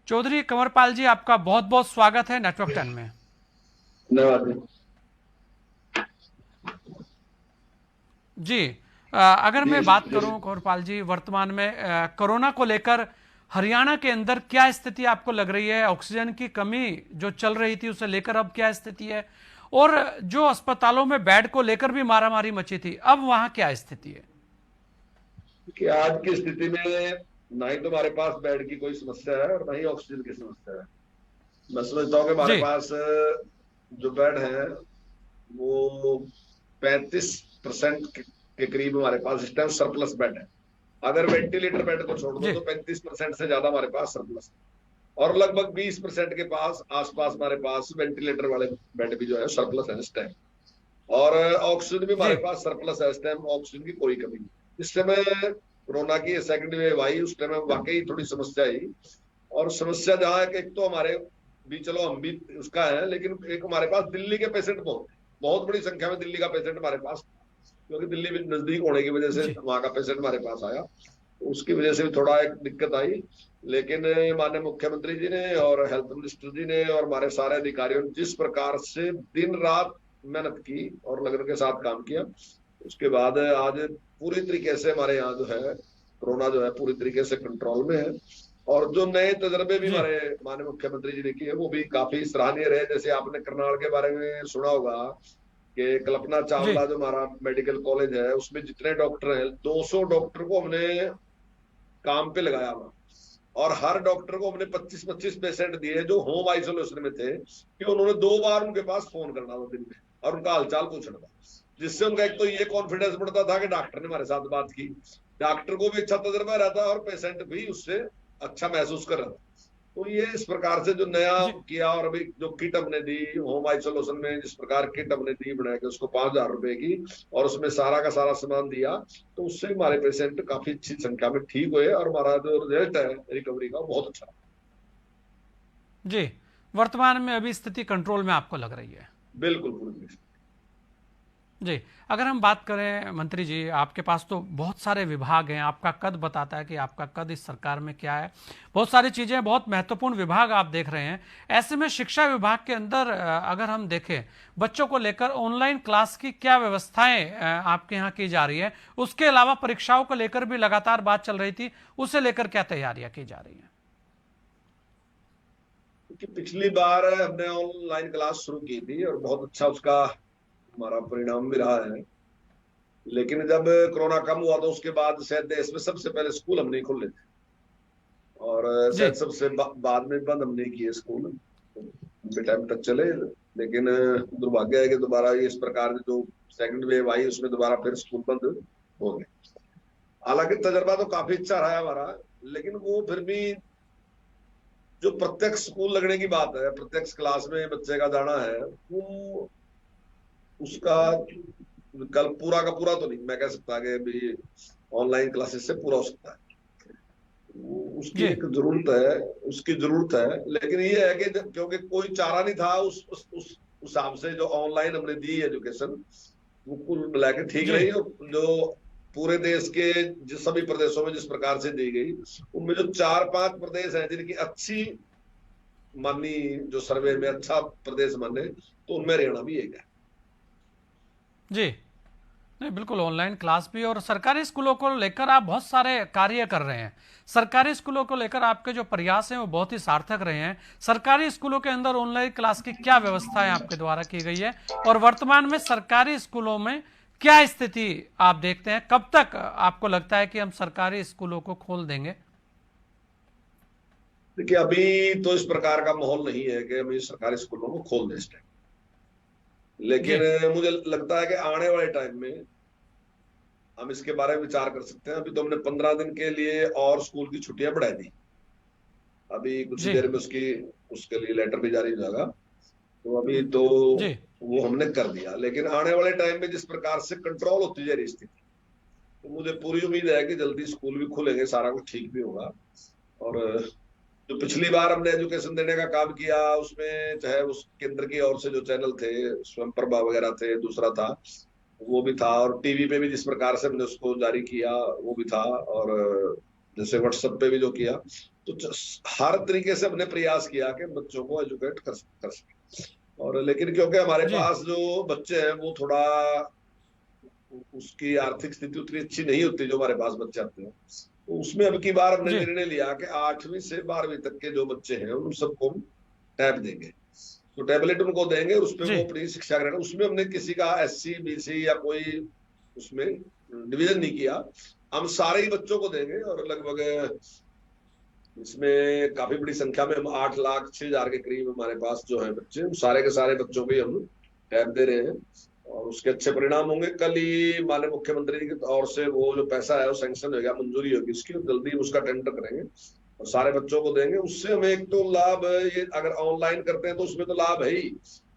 चौधरी कंवरपाल जी, आपका बहुत बहुत स्वागत है नेटवर्क 10 में। धन्यवाद। जी, अगर जी मैं बात जी। करूं कंवरपाल जी, वर्तमान में कोरोना को लेकर हरियाणा के अंदर क्या स्थिति आपको लग रही है? ऑक्सीजन की कमी जो चल रही थी उसे लेकर अब क्या स्थिति है? और जो अस्पतालों में बेड को लेकर भी मारामारी मची थी, अब वहां क्या स्थिति है? कि आज की स्थिति में ना ही तो हमारे पास बेड की कोई समस्या है और ना ही ऑक्सीजन की समस्या है। मैं समझता हूँ कि हमारे जी पास जो बेड है वो 35% के करीब हमारे पास इस टाइम सरप्लस बेड है। अगर वेंटिलेटर बेड को छोड़ दो जी तो 35% से ज्यादा हमारे पास सरप्लस है, और लगभग 20% के पास आसपास हमारे पास वेंटिलेटर वाले बेड भी जो है सरप्लस है इस टाइम। और ऑक्सीजन भी जी हमारे पास सरप्लस है इस टाइम, ऑक्सीजन की कोई कमी नहीं। इस समय कोरोना की सेकंड वेव आई, उस टाइम वाकई थोड़ी समस्या आई। और समस्या जहाँ है कि एक तो हमारे भी, चलो हम भी उसका है, लेकिन एक हमारे पास दिल्ली के पेशेंट बहुत बड़ी संख्या में दिल्ली का पेशेंट हमारे पास, क्योंकि दिल्ली में नजदीक होने की वजह से जी वहां का पेशेंट हमारे पास आया, तो उसकी वजह से भी थोड़ा एक दिक्कत आई। लेकिन माननीय मुख्यमंत्री जी ने और हेल्थ मिनिस्टर जी ने और हमारे सारे अधिकारियों ने जिस प्रकार से दिन रात मेहनत की और लगन के साथ काम किया, उसके बाद आज पूरी तरीके से हमारे यहाँ जो है कोरोना जो है पूरी तरीके से कंट्रोल में है। और जो नए तजर्बे भी जी हमारे माननीय मुख्यमंत्री जी ने किए वो भी काफी सराहनीय रहे। जैसे आपने करनाल के बारे में सुना होगा कि कल्पना जी चावला जो हमारा मेडिकल कॉलेज है उसमें जितने डॉक्टर हैं 200 डॉक्टर को हमने काम पे लगाया हुआ, और हर डॉक्टर को हमने 25-25 पेशेंट दिए जो होम आइसोलेशन में थे, कि उन्होंने 2 बार उनके पास फोन करना था दिन में और उनका हालचाल पूछना था, जिससे उनका एक तो ये कॉन्फिडेंस बढ़ता था कि डॉक्टर ने हमारे साथ बात की, डॉक्टर को भी अच्छा तजर्बा रहता और पेशेंट भी उससे अच्छा महसूस कर रहा था। तो ये इस प्रकार से जो नया जी किया, और अभी जो किट हमने दी होम आइसोलेशन में, जिस प्रकार किट हमने दी बना के उसको 5,000 रुपए की, और उसमें सारा का सारा सामान दिया, तो उससे हमारे पेशेंट काफी अच्छी संख्या में ठीक हुए और हमारा जो रिजल्ट है रिकवरी का बहुत अच्छा। जी, वर्तमान में अभी स्थिति कंट्रोल में आपको लग रही है? बिल्कुल पूरी। जी, अगर हम बात करें मंत्री जी, आपके पास तो बहुत सारे विभाग हैं, आपका कद बताता है कि आपका कद इस सरकार में क्या है। बहुत सारी चीज़ें, बहुत महत्वपूर्ण विभाग आप देख रहे हैं। ऐसे में शिक्षा विभाग के अंदर अगर हम देखें, बच्चों को लेकर ऑनलाइन क्लास की क्या व्यवस्थाएं आपके यहाँ की जा रही है? उसके अलावा परीक्षाओं को लेकर भी लगातार बात चल रही थी, उसे लेकर क्या तैयारियां की जा रही हैं? क्योंकि पिछली बार हमने ऑनलाइन क्लास शुरू की थी और बहुत अच्छा उसका हमारा परिणाम भी रहा है। लेकिन जब कोरोना कम हुआ तो उसके बाद शायद देश में सबसे पहले स्कूल हमने खोले थे, और जी शायद सबसे बाद में बंद हमने किए स्कूल, लंबे टाइम तक चले। लेकिन दुर्भाग्य है कि दोबारा इस प्रकार की जो सेकंड वेव आई उसमें दोबारा फिर स्कूल बंद हो गए। हालांकि तजर्बा तो काफी अच्छा रहा है हमारा, लेकिन वो फिर भी जो प्रत्यक्ष स्कूल लगने की बात है, प्रत्यक्ष क्लास में बच्चे का जाना है, वो उसका कल पूरा का पूरा तो नहीं मैं कह सकता कि भी ऑनलाइन क्लासेस से पूरा हो सकता है। उसकी जी एक जरूरत है, उसकी जरूरत है, लेकिन ये है कि क्योंकि कोई चारा नहीं था उस हिसाब से जो ऑनलाइन हमने दी एजुकेशन, वो कुल मिला के ठीक जी रही। और जो पूरे देश के जिस सभी प्रदेशों में जिस प्रकार से दी गई, उनमें जो 4-5 प्रदेश हैं जिनकी अच्छी मानी, जो सर्वे में अच्छा प्रदेश माने, तो उनमें हरियाणा भी एक है। जी, नहीं बिल्कुल, ऑनलाइन क्लास भी और सरकारी स्कूलों को लेकर आप बहुत सारे कार्य कर रहे हैं। सरकारी स्कूलों को लेकर आपके जो प्रयास हैं वो बहुत ही सार्थक रहे हैं। सरकारी स्कूलों के अंदर ऑनलाइन क्लास की क्या व्यवस्थाएं आपके द्वारा की गई है, और वर्तमान में सरकारी स्कूलों में क्या स्थिति आप देखते हैं? कब तक आपको लगता है कि हम सरकारी स्कूलों को खोल देंगे? देखिए, अभी तो इस प्रकार का माहौल नहीं है कि हम इस सरकारी स्कूलों को खोल दें इस टाइम। जी लेकिन मुझे लगता है कि आने वाले टाइम में हम इसके बारे में विचार कर सकते हैं। अभी तो हमने 15 दिन के लिए और स्कूल की छुट्टियां बढ़ा दी, अभी कुछ ही जी देर में उसकी उसके लिए लेटर भी जारी हो जाएगा। तो अभी तो जी वो हमने कर दिया, लेकिन आने वाले टाइम में जिस प्रकार से कंट्रोल होती जा रही स्थिति, तो मुझे पूरी उम्मीद है कि जल्दी स्कूल भी खुलेंगे, सारा कुछ ठीक भी होगा। और जो पिछली बार हमने एजुकेशन देने का काम किया उसमें चाहे उस केंद्र की ओर से जो चैनल थे, स्वयं प्रभा वगैरह थे, दूसरा था वो भी था, और टीवी पे भी जिस प्रकार से हमने उसको जारी किया वो भी था, और जैसे व्हाट्सएप पे भी जो किया, तो हर तरीके से हमने प्रयास किया कि बच्चों को एजुकेट कर सके। और लेकिन क्योंकि हमारे जी पास जो बच्चे हैं वो थोड़ा उसकी आर्थिक स्थिति उतनी अच्छी नहीं होती जो हमारे पास बच्चे आते हैं, तो उसमें अब की बार हमने जी निर्णय लिया कि 8वीं से 12वीं तक के जो बच्चे हैं उन सबको हम टैब देंगे, तो टैबलेट उनको देंगे और उसमें जी वो अपनी शिक्षा ग्रहण, उसमें हमने किसी का SC BC या कोई उसमें डिवीजन नहीं किया, हम सारे ही बच्चों को देंगे। और लगभग इसमें काफी बड़ी संख्या में, हम 8,06,000 के करीब हमारे पास जो है बच्चे, सारे के सारे बच्चों को ही हम टैब दे रहे हैं और उसके अच्छे परिणाम होंगे। कल ही माननीय मुख्यमंत्री की ओर से वो जो पैसा है वो सैंक्शन हो गया, मंजूरी होगी उसकी, जल्दी उसका टेंडर करेंगे और सारे बच्चों को देंगे। उससे हमें एक तो लाभ, ये अगर ऑनलाइन करते हैं तो उसमें तो लाभ है ही,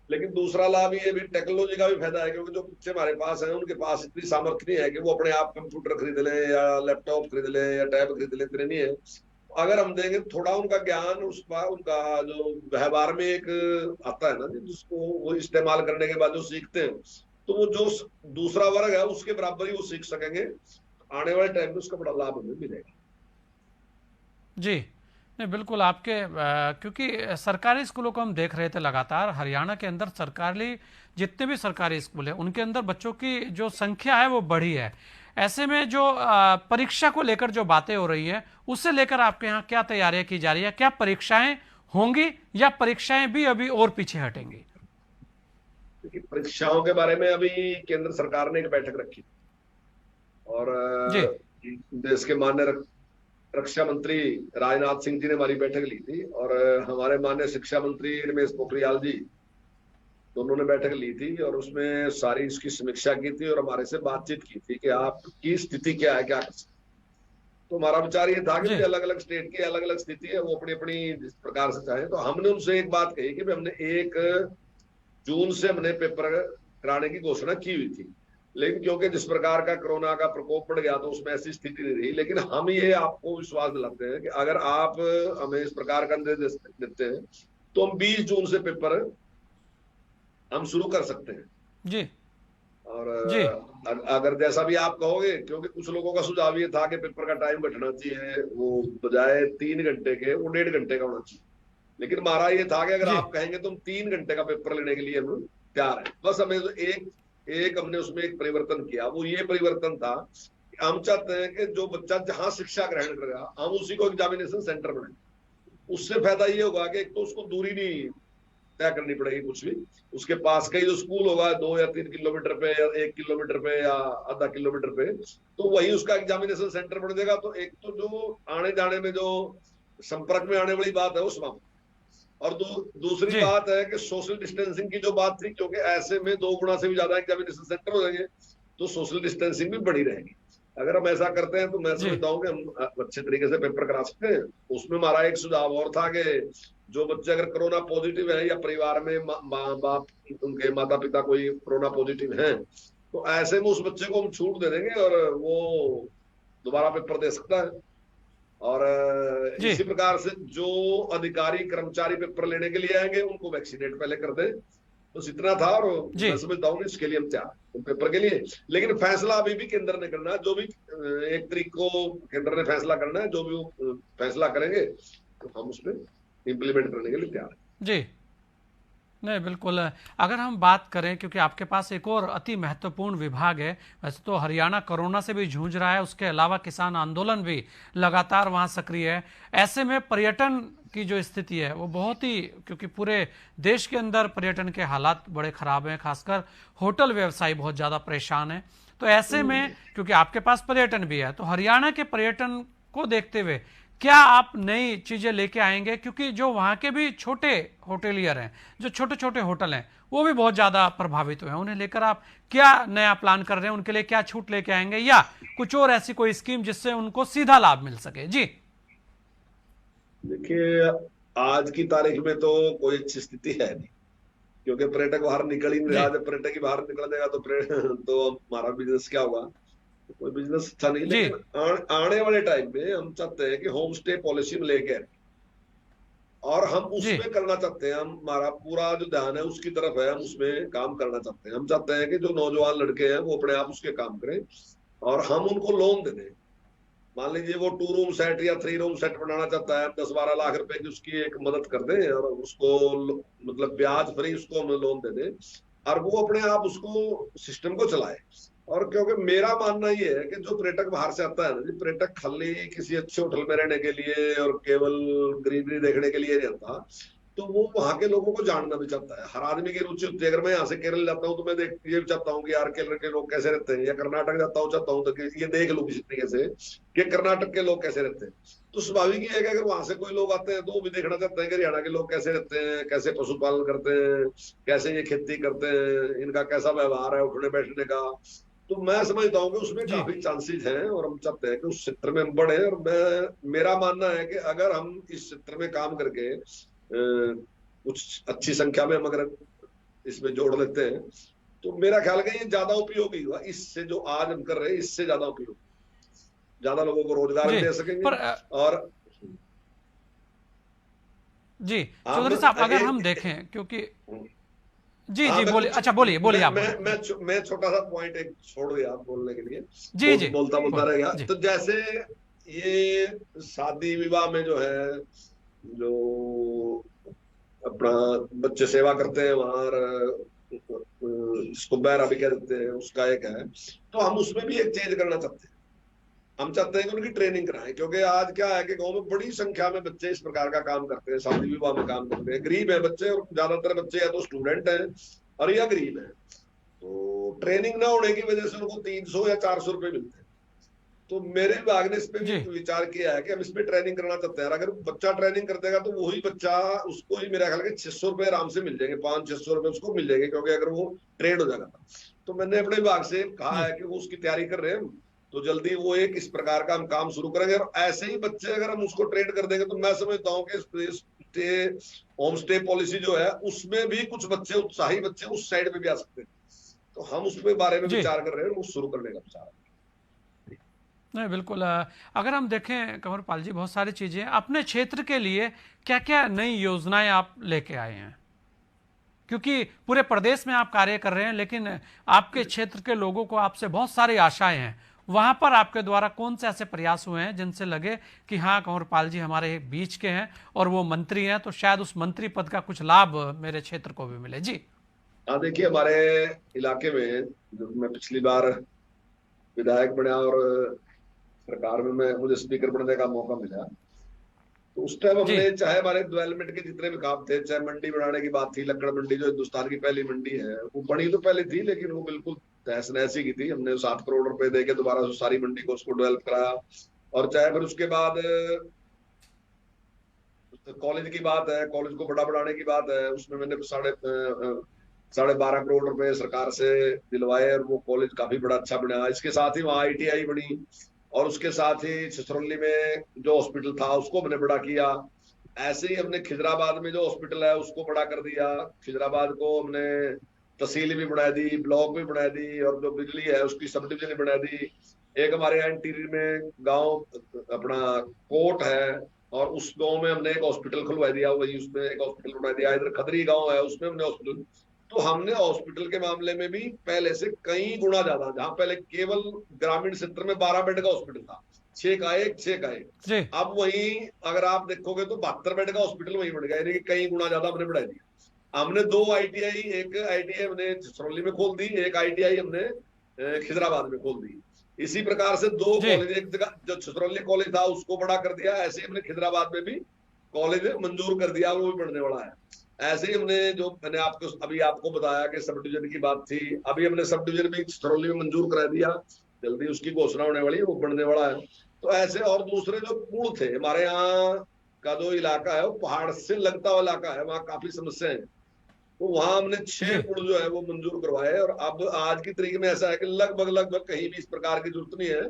लेकिन दूसरा लाभ ये भी टेक्नोलॉजी का भी फायदा है, क्योंकि जो बच्चे हमारे पास हैं उनके पास इतनी सामर्थ्य नहीं है कि वो अपने आप कंप्यूटर खरीद लें या लैपटॉप खरीद लें या टैब खरीद लें, इतने नहीं है। अगर हम देंगे थोड़ा उनका ज्ञान, उनका जो व्यवहार में एक आता है ना, जिसको वो इस्तेमाल करने के बाद जो सीखते हैं, तो वो जो दूसरा वर्ग है उसके बराबर ही वो सीख सकेंगे। आने वाले टाइम में उसका बड़ा लाभ हमें मिलेगा। जी नहीं बिल्कुल आपके क्योंकि सरकारी स्कूलों को हम देख रहे थे लगातार, हरियाणा के अंदर सरकारी जितने भी सरकारी स्कूल हैं उनके अंदर बच्चों की जो संख्या है वो बढ़ी है। ऐसे में जो परीक्षा को लेकर जो बातें हो रही है उससे लेकर आपके यहाँ क्या तैयारियां की जा रही है? क्या परीक्षाएं होंगी या परीक्षाएं भी अभी और पीछे हटेंगी? देखिए, परीक्षाओं के बारे में अभी केंद्र सरकार ने एक बैठक रखी और जी देश के माननीय रक्षा मंत्री राजनाथ सिंह जी ने हमारी बैठक ली थी और हमारे माननीय शिक्षा मंत्री रमेश पोखरियाल जी, दोनों ने बैठक ली थी और उसमें सारी इसकी समीक्षा की थी और हमारे से बातचीत की थी कि आपकी स्थिति क्या है, क्या कर सकते। तो हमारा विचार ये था कि अलग अलग स्टेट की अलग अलग स्थिति है, वो अपनी अपनी जिस प्रकार से चाहे। तो हमने उनसे एक बात कही कि हमने 1 जून से हमने पेपर कराने की घोषणा की हुई थी, लेकिन क्योंकि जिस प्रकार का कोरोना का प्रकोप बढ़ गया तो उसमें ऐसी स्थिति नहीं रही। लेकिन हम ये आपको विश्वास दिलाते हैं कि अगर आप हमें इस प्रकार का निर्देश देते हैं तो हम 20 जून से पेपर हम शुरू कर सकते हैं। जी और जी अगर जैसा भी आप कहोगे, क्योंकि कुछ लोगों का सुझाव ये था कि पेपर का टाइम घटना चाहिए, वो बजाय 3 घंटे के वो 1.5 घंटे का होना चाहिए। लेकिन हमारा ये था कि अगर जी आप कहेंगे तो हम 3 घंटे का पेपर लेने के लिए हम तैयार हैं। बस हमें तो एक हमने उसमें एक परिवर्तन किया, वो ये परिवर्तन था कि हम चाहते हैं कि जो बच्चा जहां शिक्षा ग्रहण करेगा हम उसी को एग्जामिनेशन सेंटर बनाए। उससे फायदा ये होगा कि एक तो उसको दूरी नहीं तय करनी पड़ेगी कुछ भी, उसके पास का ही जो स्कूल होगा 2 या 3 किलोमीटर पे या 1 किलोमीटर पे या आधा किलोमीटर पे, तो वही उसका एग्जामिनेशन सेंटर बन जाएगा। तो एक तो जो आने जाने में जो संपर्क में आने वाली बात है वो समाप्त, और दूसरी जी बात है कि सोशल डिस्टेंसिंग की जो बात थी, क्योंकि ऐसे में 2 गुना से भी ज्यादा एग्जामिनेशन सेंटर हो जाएंगे तो सोशल डिस्टेंसिंग भी बढ़ी रहेगी। अगर हम ऐसा करते हैं तो मैं जी समझता हूँ कि हम अच्छे तरीके से पेपर करा सकते हैं। उसमें हमारा एक सुझाव और था कि जो बच्चे अगर कोरोना पॉजिटिव है या परिवार में माँ बाप उनके माता पिता कोई कोरोना पॉजिटिव हैं, तो ऐसे में उस बच्चे को हम छूट दे देंगे और वो दोबारा पेपर दे सकता है। और जी इसी प्रकार से जो अधिकारी कर्मचारी पेपर लेने के लिए आएंगे उनको वैक्सीनेट पहले कर दे। बस इतना था और जी मैं समझता हूँ इसके लिए हम तैयार पेपर के लिए। लेकिन फैसला अभी भी केंद्र ने करना है, जो भी 1 तारीख को केंद्र ने फैसला करना है, जो भी वो फैसला करेंगे तो हम उसमें इम्प्लीमेंट करने के लिए तैयार है। जी नहीं बिल्कुल। अगर हम बात करें, क्योंकि आपके पास एक और अति महत्वपूर्ण विभाग है, वैसे तो हरियाणा कोरोना से भी जूझ रहा है, उसके अलावा किसान आंदोलन भी लगातार वहां सक्रिय है। ऐसे में पर्यटन की जो स्थिति है वो बहुत ही, क्योंकि पूरे देश के अंदर पर्यटन के हालात बड़े खराब हैं, खासकर होटल व्यवसायी बहुत ज़्यादा परेशान है। तो ऐसे में क्योंकि आपके पास पर्यटन भी है, तो हरियाणा के पर्यटन को देखते हुए क्या आप नई चीजें लेके आएंगे? क्योंकि जो वहां के भी छोटे होटेलियर हैं, जो छोटे छोटे होटल हैं, वो भी बहुत ज्यादा प्रभावित हुए हैं, उन्हें लेकर आप क्या नया प्लान कर रहे हैं? उनके लिए क्या छूट लेके आएंगे या कुछ और ऐसी कोई स्कीम जिससे उनको सीधा लाभ मिल सके? जी देखिए, आज की तारीख में तो कोई अच्छी स्थिति है नहीं, क्योंकि पर्यटक बाहर निकल ही नहीं रहा। जब पर्यटक ही बाहर निकल देगा तो हमारा बिजनेस क्या होगा? कोई बिजनेस अच्छा नहीं। जी लेकिन आने वाले टाइम में हम चाहते हैं कि होम स्टे पॉलिसी में लेके आए और हम जी उसमें करना चाहते हैं। हम हमारा पूरा जो ध्यान है उसकी तरफ है, हम उसमें काम करना चाहते हैं। हम चाहते हैं कि जो नौजवान लड़के हैं वो अपने आप उसके काम करें और हम उनको लोन दे दें। मान लीजिए वो 2 रूम सेट या 3 रूम सेट बनाना चाहता है, 10-12 लाख रुपए की उसकी एक मदद कर दें और उसको मतलब ब्याज फ्री उसको हम लोन दे दें और वो अपने आप उसको सिस्टम को चलाए। और क्योंकि मेरा मानना ये है कि जो पर्यटक बाहर से आता है ना जी, पर्यटक खाली किसी अच्छे होटल में रहने के लिए और केवल ग्रीनरी देखने के लिए नहीं आता, तो वो वहां के लोगों को जानना भी चाहता है। हर आदमी की रुचि होती है। अगर मैं यहाँ से केरल जाता हूँ तो मैं देख ये भी चाहता हूँ कि यार केरल के लोग कैसे रहते हैं, या कर्नाटक जाता हूँ चाहता हूँ तो ये देख लूँ किसी तरीके से कि कर्नाटक के लोग कैसे रहते हैं। तो स्वाभाविक ही है कि अगर वहां से कोई लोग आते हैं तो वो भी देखना चाहते हैं कि हरियाणा के लोग कैसे रहते हैं, कैसे पशुपालन करते हैं, कैसे ये खेती करते हैं, इनका कैसा व्यवहार है उठने बैठने का। तो मैं समझता हूँ कि उसमें जी काफी चांसेस हैं और हम चाहते हैं कि उस क्षेत्र में हम बढ़े। और मेरा मानना है कि अगर हम इस क्षेत्र में काम करके कुछ अच्छी संख्या में हम अगर इसमें जोड़ लेते हैं तो मेरा ख्याल है कि ये ज्यादा उपयोगी हुआ इससे, जो आज हम कर रहे हैं इससे ज्यादा उपयोग, ज्यादा लोगों को रोजगार भी जी दे सकेंगे। पर और जी हम चौधरी साहब, अगर हम एक देखें, क्योंकि जी हाँ जी मैं बोलिए, कुछ अच्छा बोलिए बोलिए, आप बोलिए जी। मैं छोटा सा पॉइंट एक छोड़ दिया आप बोलने के लिए, जी जी बोलता बोलता बोलिए रह गया। जी। तो जैसे ये शादी विवाह में जो है, जो अपना बच्चे सेवा करते हैं वहां, जिसको बैरा भी कह देते हैं, उसका एक है। तो हम उसमें भी एक चेंज करना चाहते हैं। हम चाहते हैं कि उनकी ट्रेनिंग कराएं, क्योंकि आज क्या है कि गांव में बड़ी संख्या में बच्चे इस प्रकार का काम करते हैं, शादी विवाह में काम करते हैं। गरीब है बच्चे, और ज्यादातर बच्चे या तो स्टूडेंट हैं और या गरीब है। तो ट्रेनिंग ना होने की वजह से उनको 300 या 400 रुपए मिलते हैं। तो मेरे विभाग ने इस पे भी जी विचार किया है कि हम इस पे ट्रेनिंग करना चाहते हैं। अगर बच्चा ट्रेनिंग कर देगा तो वही बच्चा, उसको ही मेरा ख्याल है 600 रुपए आराम से मिल जाएंगे, 500-600 रुपए उसको मिल जाएंगे, क्योंकि अगर वो ट्रेन हो जाएगा। तो मैंने अपने विभाग से कहा जी है कि वो उसकी तैयारी कर रहे हैं, तो जल्दी वो एक इस प्रकार का हम काम शुरू करेंगे। और ऐसे ही बच्चे अगर हम उसको ट्रेन कर देंगे तो मैं समझता हूँ कि होम स्टे पॉलिसी जो है उसमें भी कुछ बच्चे, उत्साही बच्चे उस साइड पे भी आ सकते हैं। तो हम उसके बारे में जी विचार कर रहे हैं, वो शुरू करने का विचार है। नहीं बिल्कुल, अगर हम देखें कंवरपाल जी, बहुत सारी चीज़ें अपने क्षेत्र के लिए क्या क्या नई योजनाएं आप लेके आए हैं, क्योंकि पूरे प्रदेश में आप कार्य कर रहे हैं, लेकिन आपके क्षेत्र के लोगों को आपसे बहुत सारी आशाएं हैं। वहां पर आपके द्वारा कौन से ऐसे प्रयास हुए हैं जिनसे लगे कि हाँ, कंवरपाल जी हमारे बीच के हैं और वो मंत्री हैं, तो शायद उस मंत्री पद का कुछ लाभ मेरे क्षेत्र को भी मिले? जी हाँ देखिए, हमारे इलाके में जब मैं पिछली बार विधायक बना और सरकार में मैं मुझे स्पीकर बनने का मौका मिला, तो उस टाइम जी हमने, चाहे हमारे डेवलपमेंट के जितने भी काम थे, चाहे मंडी बनाने की बात थी, लक्कड़ मंडी जो हिंदुस्तान की पहली मंडी है, वो बनी तो पहले थी लेकिन वो बिल्कुल तहस नहस ही की थी। हमने 7 करोड़ रुपए दे के दोबारा से सारी मंडी को उसको डेवलप कराया। और चाहे फिर उसके बाद कॉलेज की बात है, कॉलेज को बड़ा बढ़ाने की बात है, उसमें मैंने 12.5 करोड़ रुपए सरकार से दिलवाए और वो कॉलेज काफी बड़ा अच्छा बना। इसके साथ ही वहाँ ITI बनी, और उसके साथ ही छछरौली में जो हॉस्पिटल था उसको हमने बड़ा किया। ऐसे ही हमने खिजराबाद में जो हॉस्पिटल है उसको बड़ा कर दिया। खिजराबाद को हमने तहसील भी बना दी, ब्लॉक भी बना दी, और जो बिजली है उसकी सब डिविजन भी बना दी। एक हमारे यहाँ इंटीरियर में गांव अपना कोट है, और उस गांव में हमने एक हॉस्पिटल खुलवा दिया, वही उसमें एक हॉस्पिटल बना दिया। इधर खदरी गांव है, उसमें हमने हॉस्पिटल। तो हमने हॉस्पिटल के मामले में भी पहले से कई गुना ज्यादा, जहां पहले केवल ग्रामीण क्षेत्र में 12 बेड का हॉस्पिटल था, 6 का एक, 6 का एक, जी अब वही अगर आप देखोगे तो 72 बेड का हॉस्पिटल वही बढ़ गया, यानी कि कई गुना ज्यादा हमने बढ़ा दिया। हमने 2 ITI, एक ITI हमने छछरौली में खोल दी, एक ITI हमने खिजराबाद में खोल दी। इसी प्रकार से 2 जी कॉलेज, एक जगह जो छछरौली कॉलेज था उसको बड़ा कर दिया, ऐसे हमने खिजराबाद में भी कॉलेज मंजूर कर दिया, वो भी बढ़ने वाला है। ऐसे ही हमने, जो मैंने अभी आपको बताया कि सब डिवीजन की बात थी, अभी हमने सब डिवीजन भी छतरौली में मंजूर करा दिया, जल्दी उसकी घोषणा होने वाली है, वो बनने वाला है। तो ऐसे और दूसरे जो पुल थे हमारे यहाँ का, जो इलाका है वो पहाड़ से लगता हुआ इलाका है, वहाँ काफी समस्या है। तो वहां हमने 6 जी पुल जो है वो मंजूर करवाए। और अब आज की तरीके में ऐसा है कि लगभग लगभग कहीं भी इस प्रकार की जरूरत नहीं है।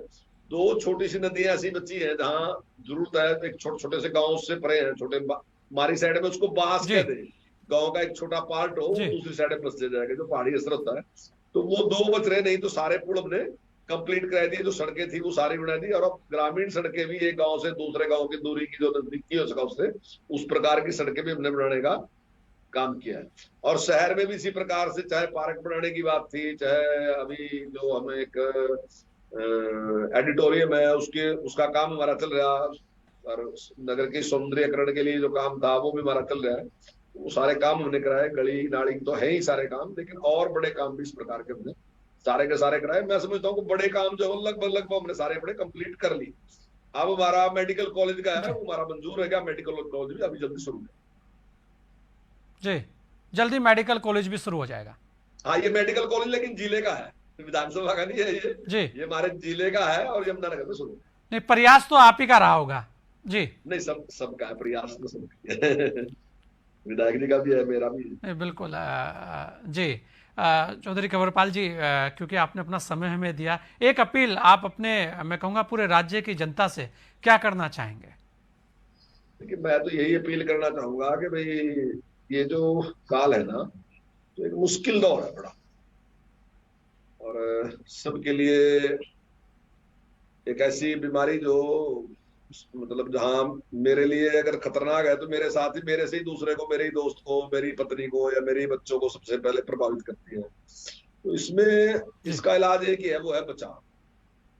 2 छोटी सी नदियां ऐसी बची हैं जहां जरूरत है, एक छोटे छोटे से गांव उससे परे हैं, छोटे हमारी साइड में उसको बास जी कहते हैं, गांव का एक छोटा पार्ट हो, वो जी दूसरी साइड में बस जाएगा, जो पहाड़ी असर होता है। तो वो 2 बच रहे, नहीं तो सारे पुल हमने कंप्लीट करा दिए। जो सड़कें थी वो सारी बना दी, और अब ग्रामीण सड़कें भी एक गांव से दूसरे गांव की दूरी की जो नजदीकी हो सका उससे, उस प्रकार की सड़कें भी हमने बनाने का काम किया है। और शहर में भी इसी प्रकार से, चाहे पार्क बनाने की बात थी, चाहे अभी जो हमें एक एडिटोरियम है, उसका काम हमारा चल रहा, और नगर के सौंदर्यकरण के लिए जो काम था वो भी हमारा चल रहा है। वो सारे काम हमने कराए, गली नाली तो है ही सारे काम, लेकिन और बड़े काम भी इस प्रकार के हमने सारे के सारे कराए। मैं समझता हूँ कि बड़े काम जो लगभग हमने सारे बड़े कंप्लीट कर लिए। अब हमारा मेडिकल कॉलेज का है, वो हमारा मंजूर है क्या, मेडिकल कॉलेज भी अभी जल्दी शुरू है जी, जल्दी मेडिकल कॉलेज भी शुरू हो जाएगा। हाँ, ये मेडिकल कॉलेज लेकिन जिले का है, विधानसभा का नहीं है जी, ये हमारे जिले का है और यमुनानगर में शुरू। नहीं, प्रयास तो आप ही का रहा होगा जी। नहीं, सबका है प्रयास तो सबका विधायक जी का भी है, मेरा भी है। नहीं, बिल्कुल जी। चौधरी कंवरपाल जी, क्योंकि आपने अपना समय हमें दिया, एक अपील आप अपने, मैं कहूँगा पूरे राज्य की जनता से क्या करना चाहेंगे? देखिए, मैं तो यही अपील करना चाहूंगा कि भाई ये जो काल है ना, तो एक मुश्किल दौर है बड़ा, और सबके लिए एक ऐसी बीमारी जो मतलब जहां मेरे लिए अगर खतरनाक है तो मेरे साथ ही, मेरे से ही दूसरे को, मेरे ही दोस्त को, मेरी पत्नी को या मेरे ही बच्चों को सबसे पहले प्रभावित करती है। तो इसमें जी, इसका इलाज एक ही है, वो है बचाव।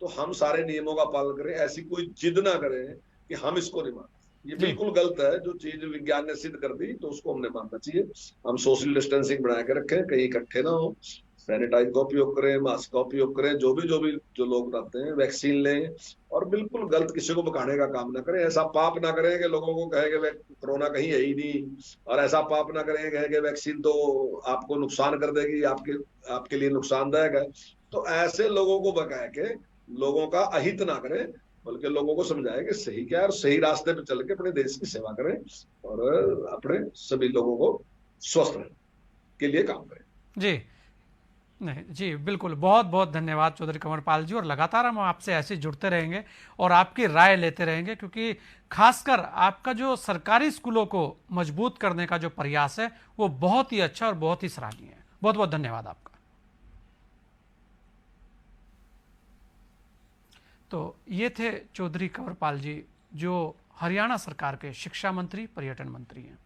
तो हम सारे नियमों का पालन करें, ऐसी कोई जिद ना करें कि हम इसको नहीं मानते। ये जी, बिल्कुल गलत है, जो चीज विज्ञान ने सिद्ध कर दी तो उसको हमने मानना चाहिए। हम सोशल डिस्टेंसिंग बना के रखें, कहीं इकट्ठे ना हो, सैनिटाइज का उपयोग करें, मास्क का उपयोग करें, जो लोग रहते हैं वैक्सीन लें, और बिल्कुल गलत किसी को बकाने का काम ना करें। ऐसा पाप ना करें कि लोगों को कहे कि कोरोना कहीं है ही नहीं, और ऐसा पाप ना करें कहे कि वैक्सीन तो आपको नुकसान कर देगी, आपके लिए नुकसानदायक है। तो ऐसे लोगों को बका के लोगों का अहित ना करें, बल्कि लोगों को समझाएं कि सही क्या है, और सही रास्ते पे चल के अपने देश की सेवा करें और अपने सभी लोगों को स्वस्थ रहने के लिए काम करें। जी, नहीं जी, बिल्कुल, बहुत बहुत धन्यवाद चौधरी कंवरपाल जी, और लगातार हम आपसे ऐसे जुड़ते रहेंगे और आपकी राय लेते रहेंगे, क्योंकि खासकर आपका जो सरकारी स्कूलों को मजबूत करने का जो प्रयास है वो बहुत ही अच्छा और बहुत ही सराहनीय है। बहुत बहुत धन्यवाद आपका। तो ये थे चौधरी कंवरपाल जी, जो हरियाणा सरकार के शिक्षा मंत्री, पर्यटन मंत्री हैं।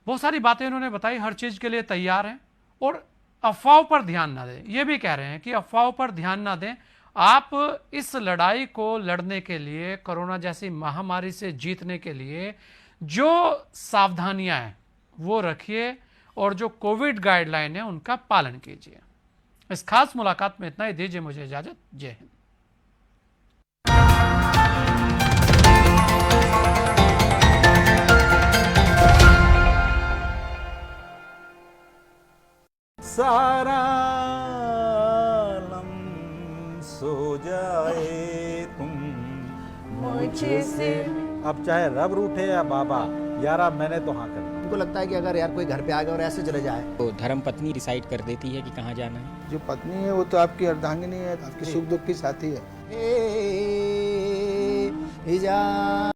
बहुत सारी बातें उन्होंने बताई, हर चीज के लिए तैयार हैं, और अफवाहों पर ध्यान ना दें। ये भी कह रहे हैं कि अफवाहों पर ध्यान ना दें, आप इस लड़ाई को लड़ने के लिए, कोरोना जैसी महामारी से जीतने के लिए जो सावधानियां हैं वो रखिए, और जो कोविड गाइडलाइन है उनका पालन कीजिए। इस खास मुलाकात में इतना ही, दीजिए मुझे इजाजत। जय हिंद। सारा आलम सो जाए तुम मुझे से। अब चाहे रब रूठे या बाबा, यारा मैंने तो हाँ कर दी। उनको लगता है कि अगर यार कोई घर पे आ गया और ऐसे चले जाए, तो धर्म पत्नी डिसाइड कर देती है कि कहाँ जाना है। जो पत्नी है वो तो आपकी अर्धांगिनी है, आपकी सुख दुख की साथी है। हे जा